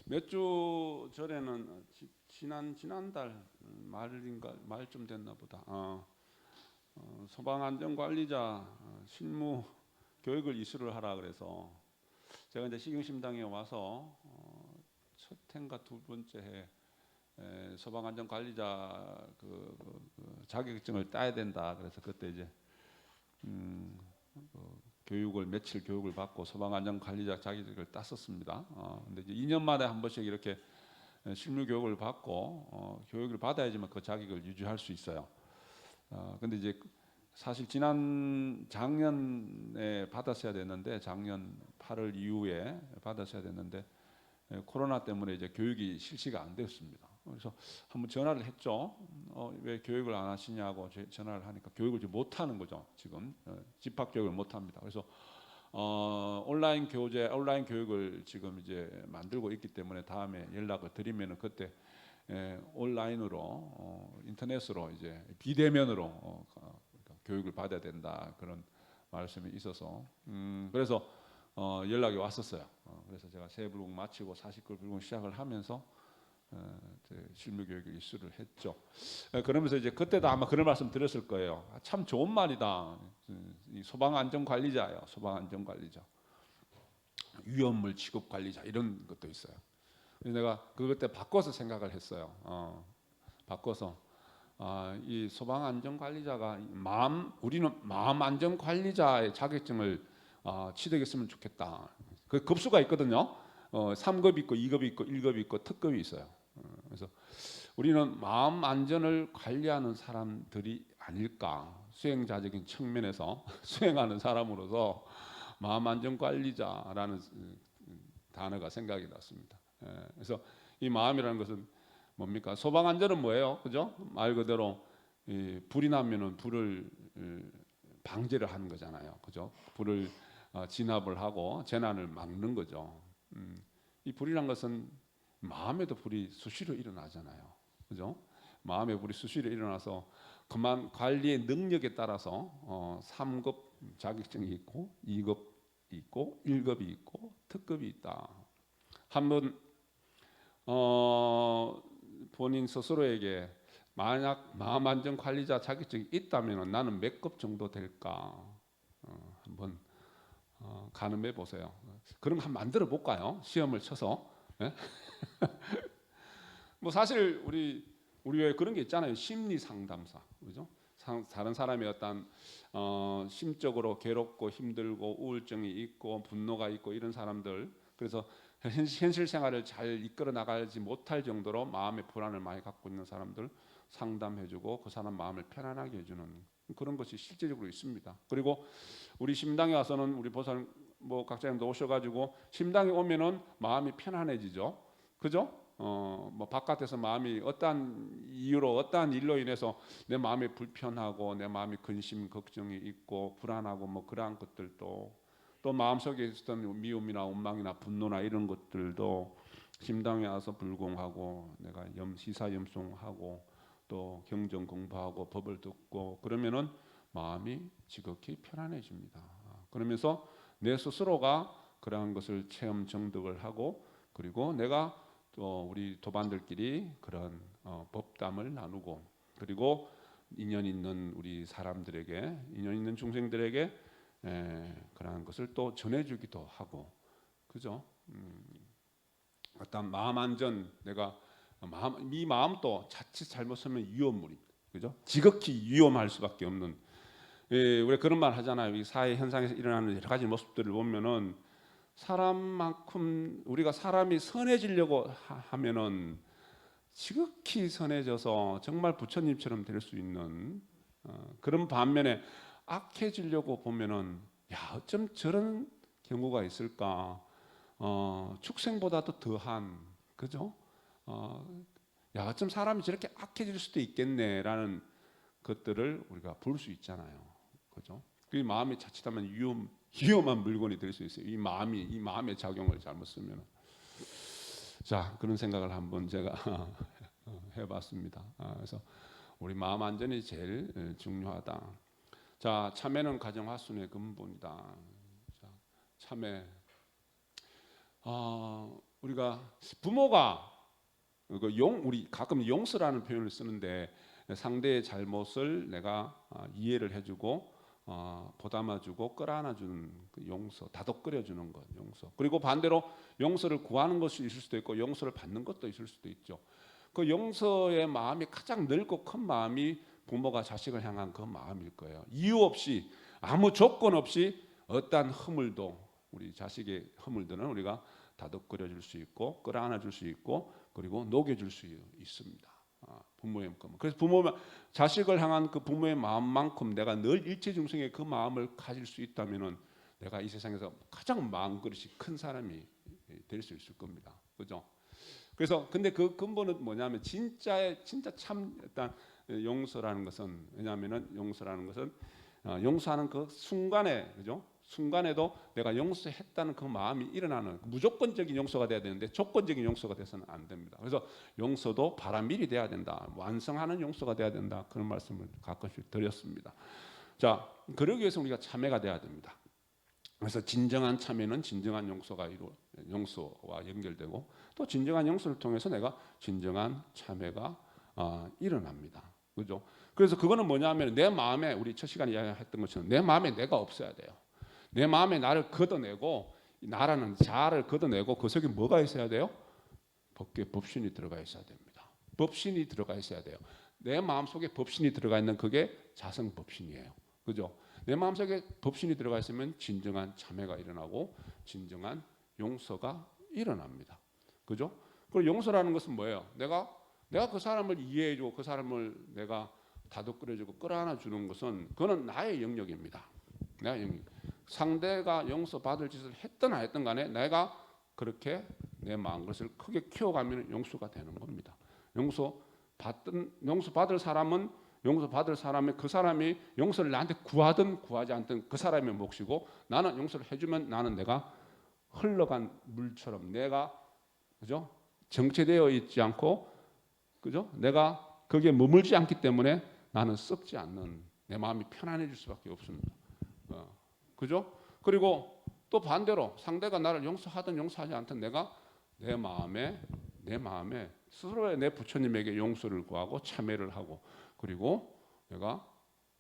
몇 주 전에는 지난달 말쯤 됐나 보다. 소방안전관리자 실무 교육을 이수를 하라 그래서 제가 이제 식용심당에 와서 첫 해인가 두 번째 해 소방안전관리자 자격증을 따야 된다. 그래서 그때 이제 며칠 교육을 받고 소방안전관리자 자격증을 땄었습니다. 근데 이제 2년 만에 한 번씩 이렇게 실무 교육을 받고 교육을 받아야지만 그 자격을 유지할 수 있어요. 근데 이제 사실 작년에 받았어야 됐는데 작년 8월 이후에 받았어야 됐는데 코로나 때문에 이제 교육이 실시가 안 됐습니다. 그래서 한번 전화를 했죠. 왜 교육을 안 하시냐고 전화를 하니까 교육을 못 하는 거죠. 지금 집합 교육을 못 합니다. 그래서 온라인 교육을 지금 이제 만들고 있기 때문에 다음에 연락을 드리면은 그때 온라인으로 인터넷으로 이제 비대면으로 교육을 받아야 된다 그런 말씀이 있어서 그래서 연락이 왔었어요. 그래서 제가 새해불공 마치고 사십글불공 시작을 하면서 실무 교육을 이수를 했죠. 그러면서 이제 그때도 아마 그런 말씀 드렸을 거예요. 참 좋은 말이다. 이 소방안전관리자예요. 소방안전관리자, 위험물 취급관리자 이런 것도 있어요. 그래서 내가 그때 바꿔서 생각을 했어요. 바꿔서 이 소방안전관리자가 우리는 마음안전관리자의 자격증을 취득했으면 좋겠다. 그 급수가 있거든요. 3급이 있고 2급이 있고 1급이 있고 특급이 있어요. 그래서 우리는 마음 안전을 관리하는 사람들이 아닐까. 수행자적인 측면에서 수행하는 사람으로서 마음 안전 관리자라는 단어가 생각이 났습니다. 그래서 이 마음이라는 것은 뭡니까? 소방 안전은 뭐예요? 그죠? 말 그대로 불이 나면은 불을 방제를 하는 거잖아요. 그죠? 불을 진압을 하고 재난을 막는 거죠. 이 불이란 것은 마음에도 불이 수시로 일어나잖아요. 그죠? 마음에 불이 수시로 일어나서 그만 관리의 능력에 따라서 3급 자격증이 있고 2급 있고 1급이 있고 특급이 있다. 한번 본인 스스로에게 만약 마음안전관리자 자격증이 있다면 나는 몇 급 정도 될까 한번 가늠해 보세요. 그럼 한번 만들어 볼까요? 시험을 쳐서. 네? 뭐 사실 우리 왜 그런 게 있잖아요. 심리 상담사, 그죠? 다른 사람이 어떤 심적으로 괴롭고 힘들고 우울증이 있고 분노가 있고 이런 사람들, 그래서 현실 생활을 잘 이끌어 나가지 못할 정도로 마음의 불안을 많이 갖고 있는 사람들 상담해주고 그 사람 마음을 편안하게 해주는 그런 것이 실제적으로 있습니다. 그리고 우리 심당에 와서는 우리 보살 뭐 각자님도 오셔가지고 심당에 오면은 마음이 편안해지죠. 그죠? 뭐 바깥에서 마음이 어떠한 이유로 어떠한 일로 인해서 내 마음이 불편하고 내 마음이 근심 걱정이 있고 불안하고 뭐 그러한 것들도 또 마음속에 있었던 미움이나 원망이나 분노나 이런 것들도 심당에 와서 불공하고 내가 시사염송하고 또 경전 공부하고 법을 듣고 그러면은 마음이 지극히 편안해집니다. 그러면서 내 스스로가 그러한 것을 체험 정득을 하고 그리고 내가 또 우리 도반들끼리 그런 법담을 나누고 그리고 인연 있는 우리 사람들에게 인연 있는 중생들에게 그러한 것을 또 전해주기도 하고 그죠? 어떤 마음 안전 내가 이 마음도 자칫 잘못 쓰면 위험물입니다. 그죠? 지극히 위험할 수밖에 없는 우리 그런 말 하잖아요. 이 사회 현상에서 일어나는 여러 가지 모습들을 보면은 사람만큼 우리가 사람이 선해지려고 하면은 지극히 선해져서 정말 부처님처럼 될 수 있는 그런 반면에 악해지려고 보면은 야 어쩜 저런 경우가 있을까? 축생보다도 더한 그죠? 야 어쩜 사람이 저렇게 악해질 수도 있겠네라는 것들을 우리가 볼 수 있잖아요. 그죠? 그 마음이 자칫하면 위험한 물건이 될 수 있어요. 이 마음의 작용을 잘못 쓰면. 자 그런 생각을 한번 제가 해봤습니다. 그래서 우리 마음 안전이 제일 중요하다. 자 참회는 가정 화순의 근본이다. 자, 참회 우리가 부모가 우리 가끔 용서라는 표현을 쓰는데 상대의 잘못을 내가 이해를 해주고 보담아주고 끌어안아주는 그 용서, 다독거려주는 것, 용서. 그리고 반대로 용서를 구하는 것이 있을 수도 있고 용서를 받는 것도 있을 수도 있죠. 그 용서의 마음이 가장 넓고 큰 마음이 부모가 자식을 향한 그 마음일 거예요. 이유 없이 아무 조건 없이 어떠한 허물도 우리 자식의 허물들은 우리가 다독거려 줄 수 있고 끌어안아 줄 수 있고 그리고 녹여줄 수 있습니다. 부모의 마음. 그래서 자식을 향한 그 부모의 마음만큼 내가 늘 일체중생의 그 마음을 가질 수 있다면은 내가 이 세상에서 가장 마음그릇이 큰 사람이 될 수 있을 겁니다. 그죠? 그래서 근데 그 근본은 뭐냐면 진짜 참 일단 용서라는 것은 왜냐하면은 용서라는 것은 용서하는 그 순간에 그죠? 순간에도 내가 용서했다는 그 마음이 일어나는 무조건적인 용서가 돼야 되는데 조건적인 용서가 돼서는 안 됩니다. 그래서 용서도 바람일이 돼야 된다. 완성하는 용서가 돼야 된다. 그런 말씀을 가끔씩 드렸습니다. 자, 그러기 위해서 우리가 참회가 돼야 됩니다. 그래서 진정한 참회는 진정한 용서와 연결되고 또 진정한 용서를 통해서 내가 진정한 참회가 일어납니다. 그죠? 그래서 그거는 뭐냐면 내 마음에 우리 첫 시간에 이야기했던 것처럼 내 마음에 내가 없어야 돼요. 내 마음에 나를 걷어내고 나라는 자아를 걷어내고 그 속에 뭐가 있어야 돼요? 법신이 들어가 있어야 됩니다. 법신이 들어가 있어야 돼요. 내 마음속에 법신이 들어가 있는 그게 자성법신이에요. 그죠? 내 마음속에 법신이 들어가 있으면 진정한 참회가 일어나고 진정한 용서가 일어납니다. 그죠? 그리고 용서라는 것은 뭐예요? 내가 그 사람을 이해해주고 그 사람을 내가 다독거려주고 끌어안아 주는 것은 그거는 나의 영역입니다. 나의 영역. 상대가 용서받을 짓을 했든 안 했든 간에 내가 그렇게 내 마음것을 크게 키워가면 용서가 되는 겁니다. 용서받을 사람은 용서받을 사람의 그 사람이 용서를 나한테 구하든 구하지 않든 그 사람의 몫이고 나는 용서를 해주면 나는 내가 흘러간 물처럼 내가 그죠? 정체되어 있지 않고 그죠? 내가 거기에 머물지 않기 때문에 나는 썩지 않는 내 마음이 편안해질 수밖에 없습니다. 그죠? 그리고 또 반대로 상대가 나를 용서하든 용서하지 않든 내가 내 마음에 스스로의 내 부처님에게 용서를 구하고 참회를 하고 그리고 내가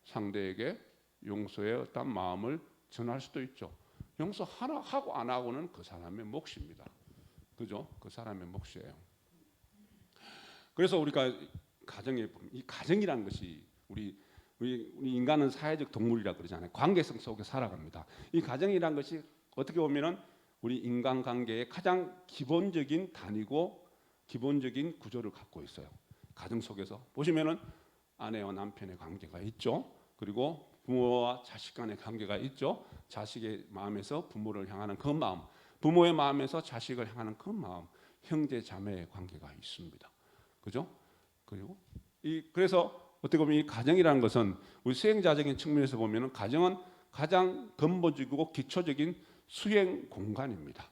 상대에게 용서의 어떤 마음을 전할 수도 있죠. 용서 하나 하고 안 하고는 그 사람의 몫입니다. 그죠? 그 사람의 몫이에요. 그래서 우리가 이 가정이라는 것이 우리 인간은 사회적 동물이라 그러잖아요. 관계성 속에 살아갑니다. 이 가정이란 것이 어떻게 보면은 우리 인간관계의 가장 기본적인 단위고 기본적인 구조를 갖고 있어요. 가정 속에서 보시면은 아내와 남편의 관계가 있죠. 그리고 부모와 자식 간의 관계가 있죠. 자식의 마음에서 부모를 향하는 그 마음, 부모의 마음에서 자식을 향하는 그 마음, 형제 자매의 관계가 있습니다. 그죠? 그래서 어떻게 보면 이 가정이라는 것은 우리 수행자적인 측면에서 보면은 가정은 가장 근본적이고 기초적인 수행 공간입니다.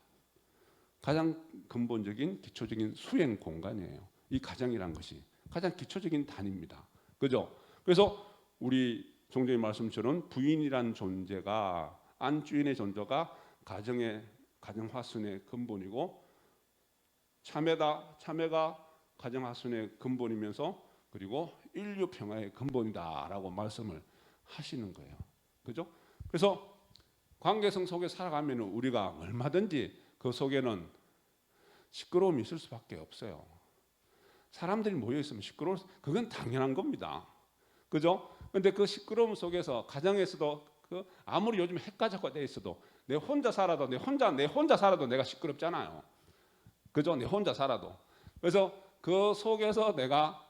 가장 근본적인 기초적인 수행 공간이에요. 이 가정이라는 것이 가장 기초적인 단위입니다. 그죠? 그래서 우리 종교의 말씀처럼 부인이란 존재가 안주인의 존재가 가정 화순의 근본이고 참회가 가정 화순의 근본이면서 그리고 인류 평화의 근본이다라고 말씀을 하시는 거예요. 그죠? 그래서 관계성 속에 살아가면 우리가 얼마든지 그 속에는 시끄러움이 있을 수밖에 없어요. 사람들이 모여 있으면 그건 당연한 겁니다. 그죠? 근데 그 시끄러움 속에서 가정에서도 아무리 요즘 핵가족화 돼 있어도 내 혼자 살아도 내가 시끄럽잖아요. 그죠? 내 혼자 살아도. 그래서 그 속에서 내가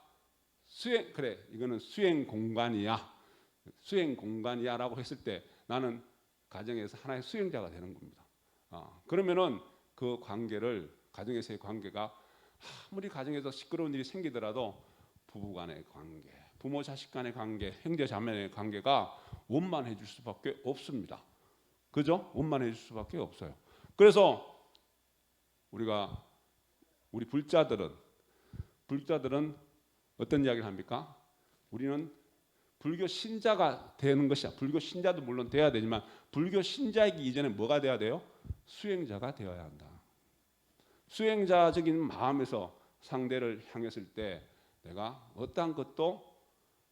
이거는 수행 공간이야라고 했을 때 나는 가정에서 하나의 수행자가 되는 겁니다. 그러면은 그 가정에서의 관계가 아무리 가정에서 시끄러운 일이 생기더라도 부부간의 관계, 부모 자식 간의 관계, 형제 자매의 관계가 원만해질 수밖에 없습니다. 그죠? 원만해질 수밖에 없어요. 그래서 우리 불자들은 어떤 이야기를 합니까? 우리는 불교 신자가 되는 것이야. 불교 신자도 물론 돼야 되지만 불교 신자이기 이전에 뭐가 돼야 돼요? 수행자가 되어야 한다. 수행자적인 마음에서 상대를 향했을 때 내가 어떠한 것도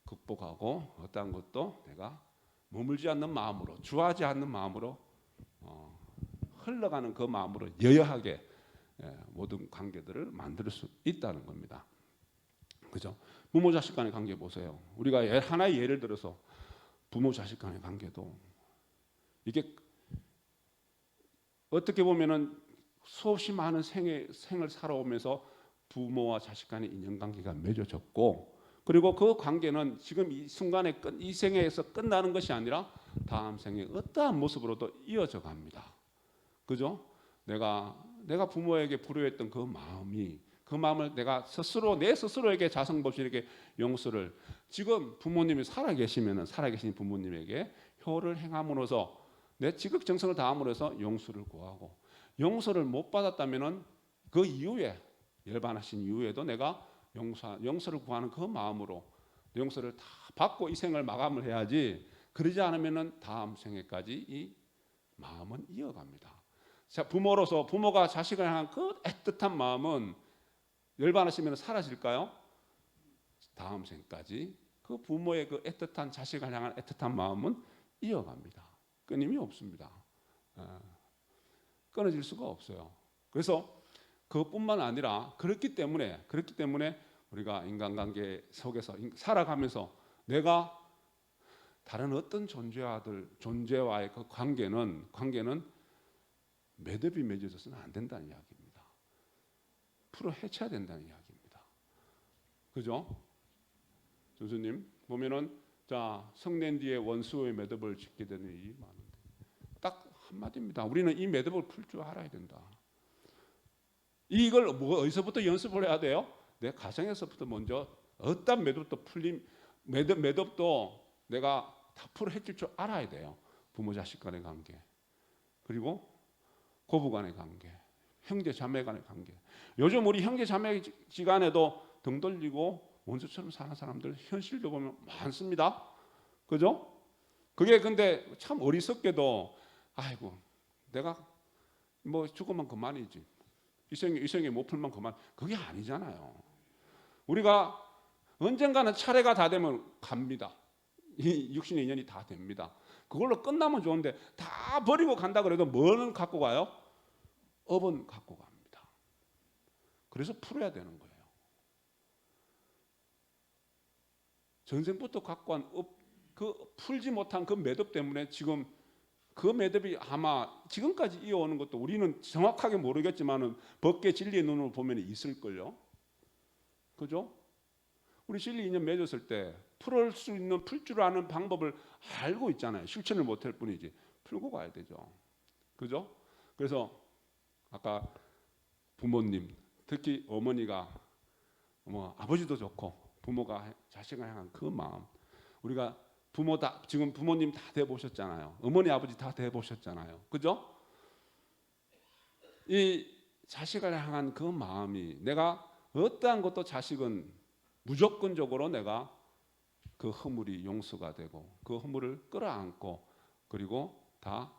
극복하고 어떠한 것도 내가 머물지 않는 마음으로, 주하지 않는 마음으로 흘러가는 그 마음으로 여여하게 모든 관계들을 만들 수 있다는 겁니다. 그죠? 부모 자식 간의 관계 보세요. 우리가 하나의 예를 들어서 부모 자식 간의 관계도 이게 어떻게 보면은 수없이 많은 생을 살아오면서 부모와 자식 간의 인연관계가 맺어졌고, 그리고 그 관계는 지금 이 순간에 이 생에서 끝나는 것이 아니라 다음 생에 어떠한 모습으로도 이어져 갑니다. 그죠? 내가 부모에게 불효했던 그 마음을 내가 스스로 내 스스로에게 자성법실에게 용서를, 지금 부모님이 살아계신 부모님에게 효를 행함으로써 내 지극정성을 다함으로써 용서를 구하고, 용서를 못 받았다면은 그 이후에 열반하신 이후에도 내가 용서를 구하는 그 마음으로 용서를 다 받고 이 생을 마감을 해야지, 그러지 않으면은 다음 생에까지 이 마음은 이어갑니다. 자, 부모로서 부모가 자식을 향한 그 애틋한 마음은 열반하시면 사라질까요? 다음 생까지 그 부모의 그 애틋한 자식을 향한 애틋한 마음은 이어갑니다. 끊임이 없습니다. 끊어질 수가 없어요. 그래서 그것뿐만 아니라 그렇기 때문에 우리가 인간관계 속에서 살아가면서 내가 다른 어떤 존재와의 그 관계는 매듭이 맺어져서는 안 된다는 이야기입니다. 풀어 헤쳐야 된다는 이야기입니다. 그죠? 교수님 보면은 자, 성낸 뒤에 원수의 매듭을 짓게 되는 일이 많은데 딱 한마디입니다. 우리는 이 매듭을 풀 줄 알아야 된다. 이걸 어디서부터 연습을 해야 돼요? 내 가정에서부터 먼저 어떤 매듭도 내가 다 풀어 헤칠 줄 알아야 돼요. 부모 자식 간의 관계, 그리고 고부 간의 관계, 형제 자매 간의 관계. 요즘 우리 형제 자매 지간에도 등 돌리고 원수처럼 사는 사람들 현실도 보면 많습니다. 그죠? 그게 근데 참 어리석게도 아이고 내가 뭐 죽으면 그만이지, 이 생에 못 풀면 그만, 그게 아니잖아요. 우리가 언젠가는 차례가 다 되면 갑니다. 이 육신의 인연이 다 됩니다. 그걸로 끝나면 좋은데 다 버리고 간다 그래도 뭐는 갖고 가요? 업은 갖고 갑니다. 그래서 풀어야 되는 거예요. 전생부터 갖고 간 그 풀지 못한 그 매듭 때문에 지금 그 매듭이 아마 지금까지 이어오는 것도 우리는 정확하게 모르겠지만은 법계 진리의 눈으로 보면 있을걸요. 그죠? 우리 진리 인연 맺었을 때 풀 줄 아는 방법을 알고 있잖아요. 실천을 못할 뿐이지 풀고 가야 되죠. 그죠? 그래서 아까 부모님, 특히 어머니가 아버지도 좋고 부모가 자식을 향한 그 마음, 우리가 지금 부모님 다 돼 보셨잖아요. 어머니 아버지 다 돼 보셨잖아요. 그죠? 이 자식을 향한 그 마음이, 내가 어떠한 것도 자식은 무조건적으로 내가 그 허물이 용서가 되고 그 허물을 끌어안고, 그리고 다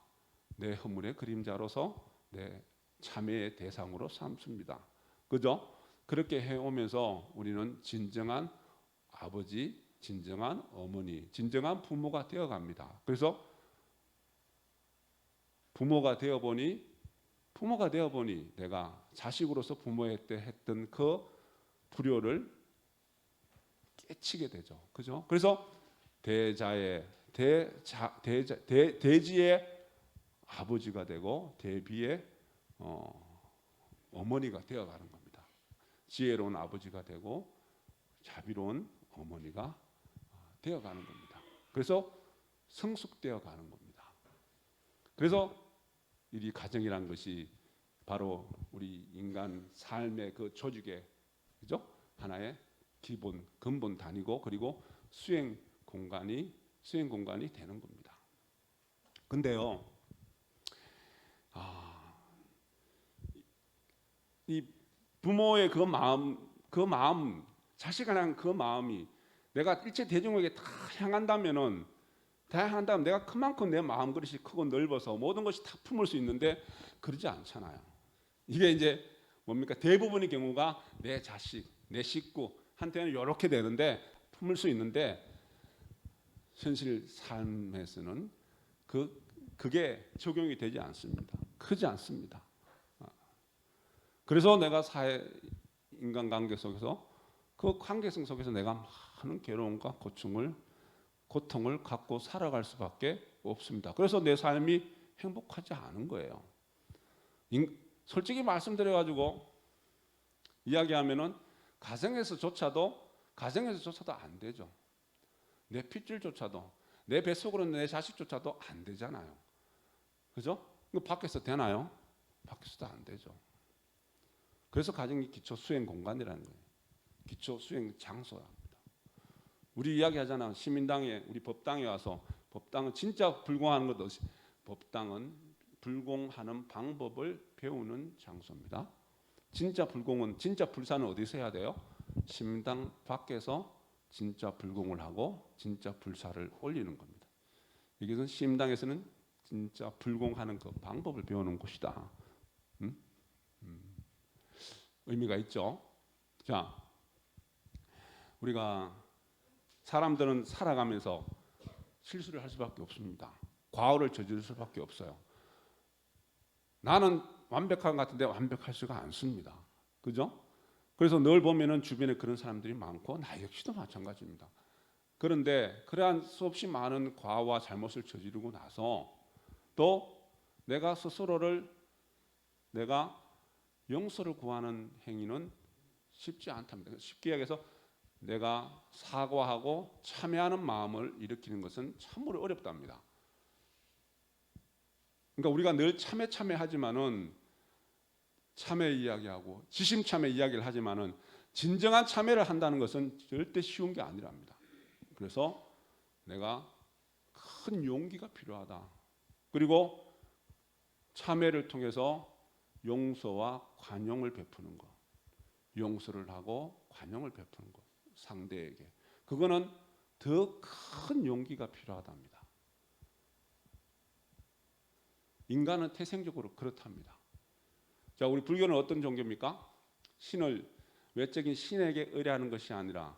내 허물의 그림자로서 내 참회의 대상으로 삼습니다. 그죠? 그렇게 해오면서 우리는 진정한 아버지, 진정한 어머니, 진정한 부모가 되어갑니다. 그래서 부모가 되어보니 내가 자식으로서 부모한테 했던 그 불효를 깨치게 되죠. 그죠? 그래서 대지의 아버지가 되고 대비의 어머니가 되어가는 겁니다. 지혜로운 아버지가 되고 자비로운 어머니가 되어가는 겁니다. 그래서 성숙되어 가는 겁니다. 그래서 이 가정이란 것이 바로 우리 인간 삶의 그 조직의, 그죠? 하나의 기본 근본 단위고, 그리고 수행 공간이 되는 겁니다. 근데요, 이 부모의 그 마음, 자식에 대한 그 마음이 내가 일체 대중에게 다 향한다면 내가 그만큼 내 마음 그릇이 크고 넓어서 모든 것이 다 품을 수 있는데 그러지 않잖아요. 이게 이제 뭡니까? 대부분의 경우가 내 자식, 내 식구한테는 이렇게 되는데 품을 수 있는데 현실 삶에서는 그게 적용이 되지 않습니다. 크지 않습니다. 그래서 내가 사회 인간관계 속에서 그 관계성 속에서 내가 많은 괴로움과 고통을 갖고 살아갈 수밖에 없습니다. 그래서 내 삶이 행복하지 않은 거예요. 솔직히 말씀드려가지고 이야기하면은 가정에서조차도 안 되죠. 내 핏줄조차도 내 뱃속으로 내 자식조차도 안 되잖아요. 그죠? 그 밖에서 되나요? 밖에서도 안 되죠. 그래서 가정이 기초 수행 공간이라는 거예요. 기초 수행 장소랍니다. 우리 이야기하잖아. 시민당에 우리 법당에 와서 법당은 진짜 불공하는 것 없이 법당은 불공하는 방법을 배우는 장소입니다. 진짜 불공은 진짜 불사는 어디서 해야 돼요? 시민당 밖에서 진짜 불공을 하고 진짜 불사를 올리는 겁니다. 여기서는 시민당에서는 진짜 불공하는 그 방법을 배우는 곳이다. 의미가 있죠. 자, 우리가 사람들은 살아가면서 실수를 할 수밖에 없습니다. 과오를 저지를 수밖에 없어요. 나는 완벽한 것 같은데 완벽할 수가 않습니다. 그죠? 그래서 늘 보면은 주변에 그런 사람들이 많고 나 역시도 마찬가지입니다. 그런데 그러한 수없이 많은 과오와 잘못을 저지르고 나서 또 내가 스스로를 내가 용서를 구하는 행위는 쉽지 않답니다. 쉽게 얘기해서 내가 사과하고 참회하는 마음을 일으키는 것은 참으로 어렵답니다. 그러니까 우리가 늘 참회하지만은 참회 이야기하고 지심참회 이야기를 하지만은 진정한 참회를 한다는 것은 절대 쉬운 게 아니랍니다. 그래서 내가 큰 용기가 필요하다. 그리고 참회를 통해서 용서와 관용을 베푸는 것, 용서를 하고 관용을 베푸는 것, 상대에게 그거는 더 큰 용기가 필요하답니다. 인간은 태생적으로 그렇답니다. 자, 우리 불교는 어떤 종교입니까? 신을 외적인 신에게 의뢰하는 것이 아니라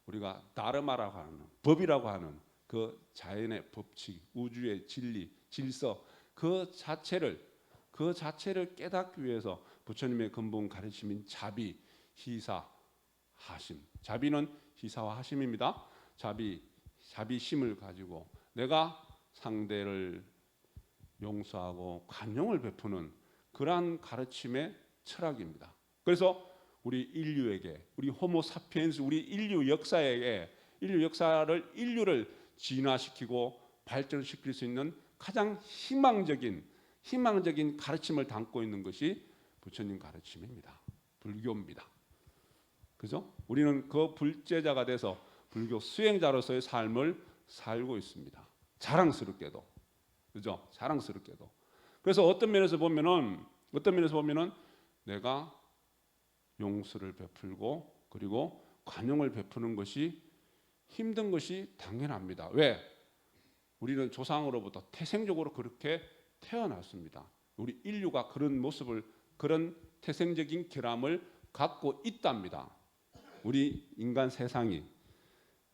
우리가 다르마라고 하는 법이라고 하는 그 자연의 법칙, 우주의 진리, 질서 그 자체를 깨닫기 위해서 부처님의 근본 가르침인 자비, 희사, 하심. 자비는 희사와 하심입니다. 자비심을 가지고 내가 상대를 용서하고 관용을 베푸는 그러한 가르침의 철학입니다. 그래서 우리 인류에게, 우리 호모 사피엔스, 우리 인류 역사를 인류를 진화시키고 발전시킬 수 있는 가장 희망적인 가르침을 담고 있는 것이 부처님 가르침입니다. 불교입니다. 그죠? 우리는 그 불제자가 돼서 불교 수행자로서의 삶을 살고 있습니다. 자랑스럽게도. 그죠? 자랑스럽게도. 그래서 어떤 면에서 보면은 내가 용서를 베풀고 그리고 관용을 베푸는 것이 힘든 것이 당연합니다. 왜? 우리는 조상으로부터 태생적으로 그렇게 태어났습니다. 우리 인류가 그런 모습을, 그런 태생적인 결함을 갖고 있답니다. 우리 인간 세상이.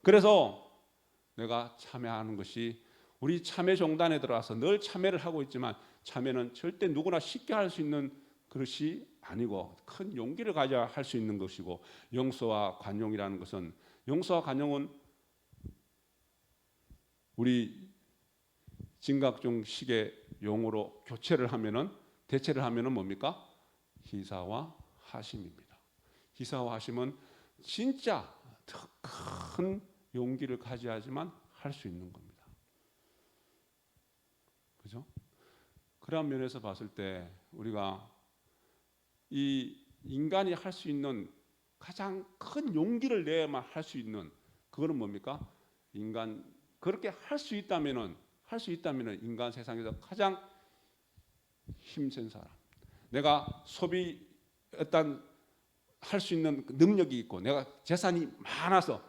그래서 내가 참여하는 것이, 우리 참여 종단에 들어와서 늘 참여를 하고 있지만 참여는 절대 누구나 쉽게 할 수 있는 것이 아니고 큰 용기를 가져야 할 수 있는 것이고, 용서와 관용이라는 것은, 용서와 관용은 우리 진각종식의 용어로 대체를 하면은 뭡니까? 희사와 하심입니다. 희사와 하심은 진짜 더 큰 용기를 가져야지만 할 수 있는 겁니다. 그죠? 그런 면에서 봤을 때 우리가 이 인간이 할 수 있는 가장 큰 용기를 내야만 할 수 있는 그거는 뭡니까? 그렇게 할 수 있다면은 인간 세상에서 가장 힘센 사람. 내가 할 수 있는 능력이 있고, 내가 재산이 많아서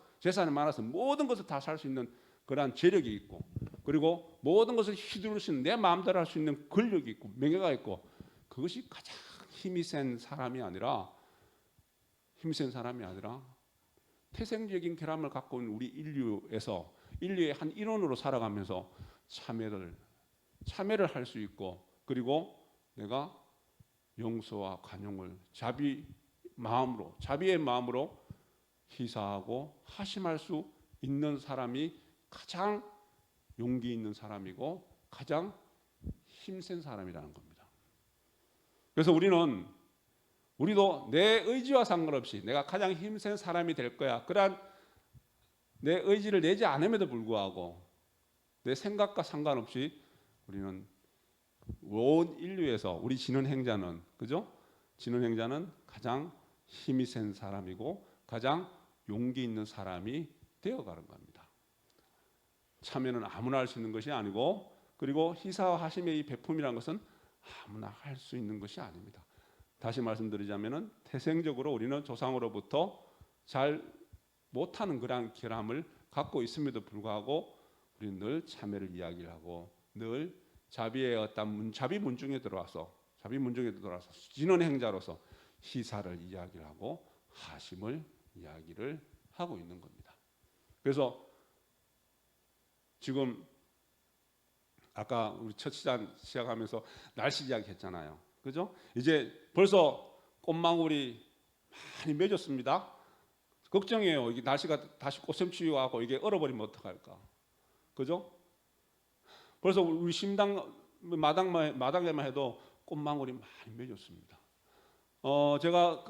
모든 것을 다 살 수 있는 그러한 재력이 있고, 그리고 모든 것을 휘두를 수 있는, 내 마음대로 할 수 있는 권력이 있고 명예가 있고, 그것이 가장 힘이 센 사람이 아니라 태생적인 결함을 갖고 있는 우리 인류의 한 일원으로 살아가면서 참회를 할 수 있고, 그리고 내가 용서와 관용을 자비의 마음으로 희사하고 하심할 수 있는 사람이 가장 용기 있는 사람이고 가장 힘센 사람이라는 겁니다. 그래서 우리도 내 의지와 상관없이 내가 가장 힘센 사람이 될 거야, 그러한 내 의지를 내지 않음에도 불구하고 내 생각과 상관없이 우리는 온 인류에서 우리 진원행자는, 그죠? 진원행자는 가장 힘이 센 사람이고 가장 용기 있는 사람이 되어가는 겁니다. 참여는 아무나 할 수 있는 것이 아니고, 그리고 희사와 하심의 이 베품이라는 것은 아무나 할 수 있는 것이 아닙니다. 다시 말씀드리자면은 태생적으로 우리는 조상으로부터 잘 못하는 그런 결함을 갖고 있음에도 불구하고 우리는 늘 참회를 이야기를 하고 늘 자비의 어떤 자비 문중에 들어와서 진원행자로서 희사를 이야기를 하고 하심을 이야기를 하고 있는 겁니다. 그래서 지금 아까 우리 첫 시작하면서 날씨 이야기 했잖아요. 그죠? 이제 벌써 꽃망울이 많이 맺었습니다. 걱정이에요. 이게 날씨가 다시 꽃샘추위 와고 이게 얼어버리면 어떡할까? 그죠? 벌써 우리 심당 마당에만 해도 꽃망울이 많이 맺었습니다. 제가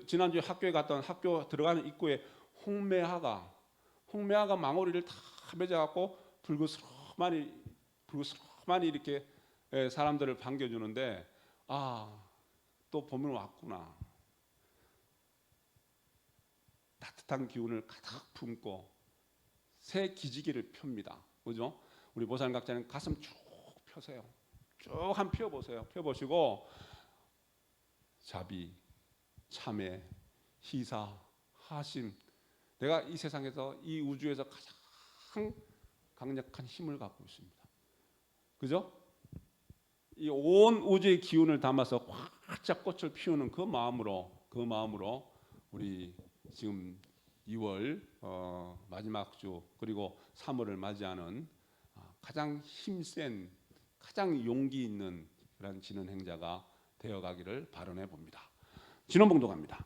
지난주에 학교에 갔던 학교 들어가는 입구에 홍매화가 망우리를 다 맺어갖고 불그스름하니 이렇게 사람들을 반겨주는데, 또 봄은 왔구나. 따뜻한 기운을 가득 품고 새 기지개를 펴니다. 그죠? 우리 보살님 각자는 가슴 쭉 펴세요. 쭉 한 펴보세요. 펴보시고 자비, 참회, 희사, 하심, 내가 이 세상에서 이 우주에서 가장 강력한 힘을 갖고 있습니다. 그죠? 이 온 우주의 기운을 담아서 활짝 꽃을 피우는 그 마음으로 우리 지금 2월 마지막 주 그리고 3월을 맞이하는 가장 힘센, 가장 용기 있는 그런 진원행자가 되어가기를 바라내 봅니다. 진원봉독합니다.